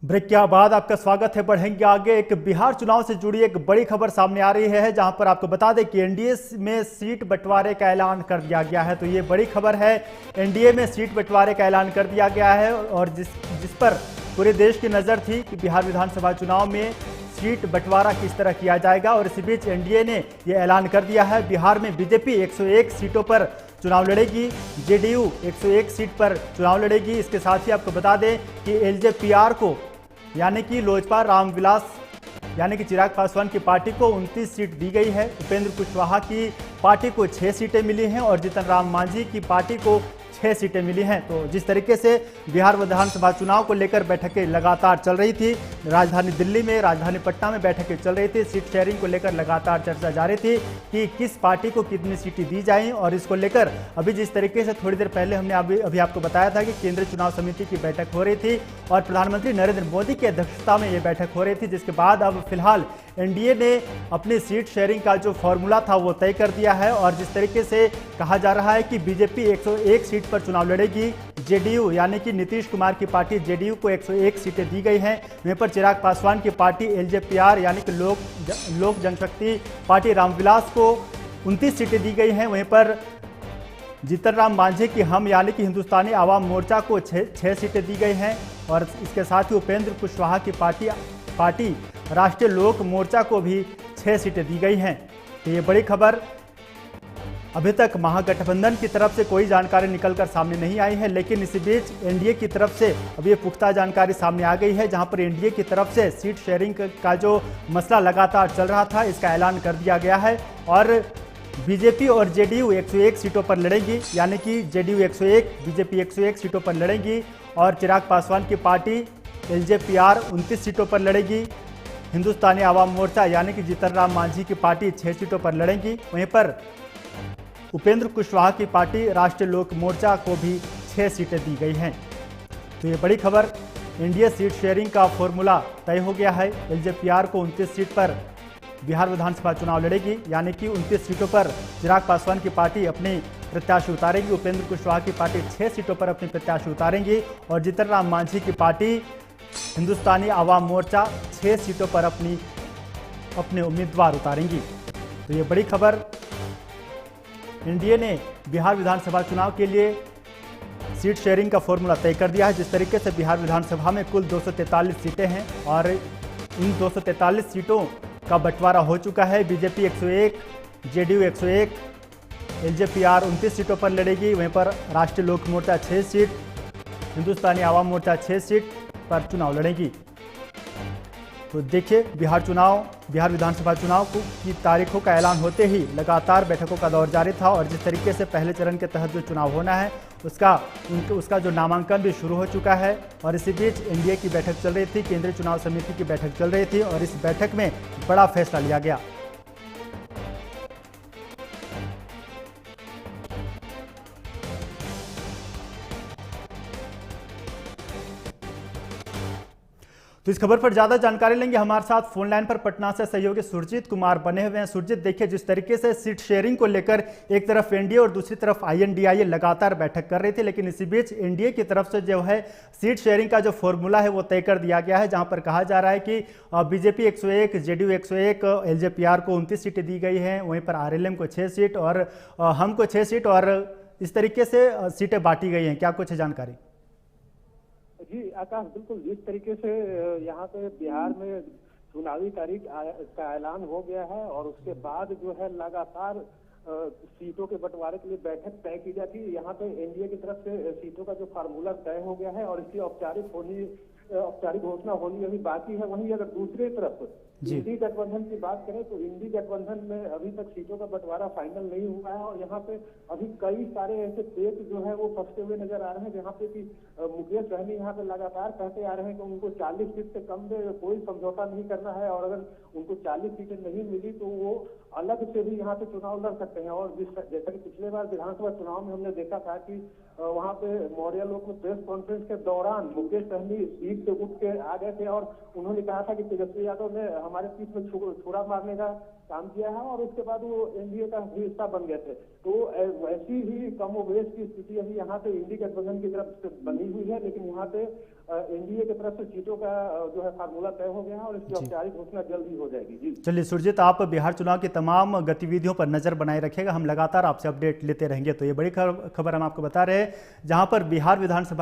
Break के बाद आपका स्वागत है। बढ़ेंगे आगे। एक बिहार चुनाव से जुड़ी एक बड़ी खबर सामने आ रही है, जहां पर आपको बता दें कि एनडीए में सीट बंटवारे का ऐलान कर दिया गया है। तो ये बड़ी खबर है, एनडीए में सीट बंटवारे का ऐलान कर दिया गया है और जिस पर पूरे देश की नजर थी कि बिहार विधानसभा चुनाव में सीट बंटवारा किस तरह किया जाएगा। और इसी बीच एनडीए ने यह ऐलान कर दिया है, बिहार में बीजेपी 101 सीटों पर चुनाव लड़ेगी, जेडीयू 101 सीट पर चुनाव लड़ेगी। इसके साथ ही आपको बता दें कि एलजेपीआर को यानी कि लोजपा रामविलास यानी कि चिराग पासवान की पार्टी को 29 सीट दी गई है। उपेंद्र कुशवाहा की पार्टी को 6 सीटें मिली हैं और जीतन राम मांझी की पार्टी को 6 सीटें मिली हैं। तो जिस तरीके से बिहार विधानसभा चुनाव को लेकर बैठकें लगातार चल रही थी, राजधानी दिल्ली में, राजधानी पटना में बैठकें चल रही थी, सीट शेयरिंग को लेकर लगातार चर्चा जारी थी कि किस पार्टी को कितनी सीटें दी जाएं। और इसको लेकर अभी जिस तरीके से थोड़ी देर पहले हमने अभी आपको बताया था कि केंद्रीय चुनाव समिति की बैठक हो रही थी और प्रधानमंत्री नरेंद्र मोदी की अध्यक्षता में ये बैठक हो रही थी, जिसके बाद अब फिलहाल एनडीए ने अपनी सीट शेयरिंग का जो फॉर्मूला था वो तय कर दिया है। और जिस तरीके से कहा जा रहा है कि बीजेपी 101 सीट पर चुनाव लड़ेगी, जेडीयू यानी कि नीतीश कुमार की पार्टी जेडीयू को 101 सीटें दी गई हैं। वहीं पर चिराग पासवान की पार्टी एलजेपीआर यानी कि लोक जनशक्ति पार्टी रामविलास को 29 सीटें दी गई हैं। वहीं पर जीतन राम मांझी की हम यानी कि हिंदुस्तानी आवाम मोर्चा को 6 सीटें दी गई हैं। और इसके साथ ही उपेंद्र कुशवाहा की पार्टी राष्ट्रीय लोक मोर्चा को भी 6 सीटें दी गई हैं। तो ये बड़ी खबर। अभी तक महागठबंधन की तरफ से कोई जानकारी निकलकर सामने नहीं आई है, लेकिन इसी बीच एनडीए की तरफ से अब ये पुख्ता जानकारी सामने आ गई है, जहां पर एनडीए की तरफ से सीट शेयरिंग का जो मसला लगातार चल रहा था, इसका ऐलान कर दिया गया है। और बीजेपी और जेडीयू 101 सीटों पर लड़ेंगी, यानी कि जेडीयू 101, बीजेपी 101 सीटों पर लड़ेंगी और चिराग पासवान की पार्टी एलजेपीआर 29 सीटों पर लड़ेगी। हिंदुस्तानी आवाम मोर्चा यानी कि जीतन राम मांझी की पार्टी 6 सीटों पर लड़ेंगी। वहीं पर उपेंद्र कुशवाहा की पार्टी राष्ट्रीय लोक मोर्चा को भी 6 सीटें दी गई हैं। तो ये बड़ी खबर, एनडीए सीट शेयरिंग का फॉर्मूला तय हो गया है। एलजेपीआर को 29 सीट पर बिहार विधानसभा चुनाव लड़ेगी, यानी कि 29 सीटों पर चिराग पासवान की पार्टी अपनी प्रत्याशी उतारेगी, उपेंद्र कुशवाहा की पार्टी 6 सीटों पर अपनी प्रत्याशी उतारेंगी और जीतन राम मांझी की पार्टी हिंदुस्तानी आवाम मोर्चा 6 सीटों पर अपने उम्मीदवार उतारेंगी। तो ये बड़ी खबर, एनडीए ने बिहार विधानसभा चुनाव के लिए सीट शेयरिंग का फॉर्मूला तय कर दिया है। जिस तरीके से बिहार विधानसभा में कुल 243 सीटें हैं और इन 243 सीटों का बंटवारा हो चुका है। बीजेपी 101, जेडीयू 101, एलजेपीआर 29 सीटों पर लड़ेगी। वहीं पर राष्ट्रीय लोक मोर्चा 6 सीट, हिंदुस्तानी आवाम मोर्चा 6 सीट पर चुनाव लड़ेगी। तो देखिए, बिहार विधानसभा चुनाव की तारीखों का ऐलान होते ही लगातार बैठकों का दौर जारी था और जिस तरीके से पहले चरण के तहत जो चुनाव होना है उसका जो नामांकन भी शुरू हो चुका है। और इसी बीच एनडीए की बैठक चल रही थी, केंद्रीय चुनाव समिति की बैठक चल रही थी और इस बैठक में बड़ा फैसला लिया गया। तो इस खबर पर ज्यादा जानकारी लेंगे, हमारे साथ फोन लाइन पर पटना से सहयोगी सुरजीत कुमार बने हुए हैं। सुरजीत, देखिए, जिस तरीके से सीट शेयरिंग को लेकर एक तरफ एनडीए और दूसरी तरफ आईएनडीआईए लगातार बैठक कर रही थी, लेकिन इसी बीच एनडीए की तरफ से जो है सीट शेयरिंग का जो फॉर्मूला है वो तय कर दिया गया है, जहां पर कहा जा रहा है कि बीजेपी 101, जेडीयू 101, एलजेपीआर को 29 सीटें दी गई हैं, वहीं पर आरएलएम को 6 सीट और हम को 6 सीट और इस तरीके से सीटें बांटी गई हैं। क्या कुछ जानकारी? जी आकाश, बिल्कुल जिस तरीके से यहाँ पे बिहार में चुनावी तारीख का ऐलान हो गया है और उसके बाद जो है लगातार सीटों के बंटवारे के लिए बैठक तय की जाती है। यहाँ पे एनडीए की तरफ से सीटों का जो फार्मूला तय हो गया है और इसकी औपचारिक घोषणा होनी अभी बाकी है। वहीं अगर दूसरी तरफ इंडी गठबंधन की बात करें तो इंडी गठबंधन में अभी तक सीटों का बंटवारा फाइनल नहीं हुआ है और यहाँ पे अभी कई सारे ऐसे पेच जो है वो फंसते हुए नजर आ रहे हैं, जहाँ पे कि मुकेश सहनी यहाँ पे लगातार कहते आ रहे हैं कि उनको 40 सीट से कम में कोई समझौता नहीं करना है और अगर उनको 40 सीटें नहीं मिली तो वो अलग से भी यहाँ पे चुनाव लड़ सकते हैं। और जैसा कि पिछले बार विधानसभा चुनाव में हमने देखा था कि वहाँ पे मौर्य लोक में प्रेस कॉन्फ्रेंस के दौरान मुकेश सहनी सीट सीट से उठ के आ गए थे और उन्होंने कहा था कि तेजस्वी यादव ने हमारे पीठ में छुरा मारने का काम किया है और उसके बाद वो एनडीए का हिस्सा बन गए थे। तो वैसी ही कमोबेश की स्थिति अभी यहाँ पे इंडी गठबंधन की तरफ से बनी हुई है, लेकिन यहाँ पे एनडीए की तरफ से सीटों का जो है फार्मूला तय हो गया है और इसकी औपचारिक घोषणा जल्द ही हो जाएगी। जी चलिए सुरजीत, आप बिहार चुनाव की तमाम गतिविधियों पर नजर बनाए रखिएगा, हम लगातार आपसे अपडेट लेते रहेंगे। तो ये बड़ी खबर हम आपको बता रहे हैं, जहां पर बिहार विधानसभा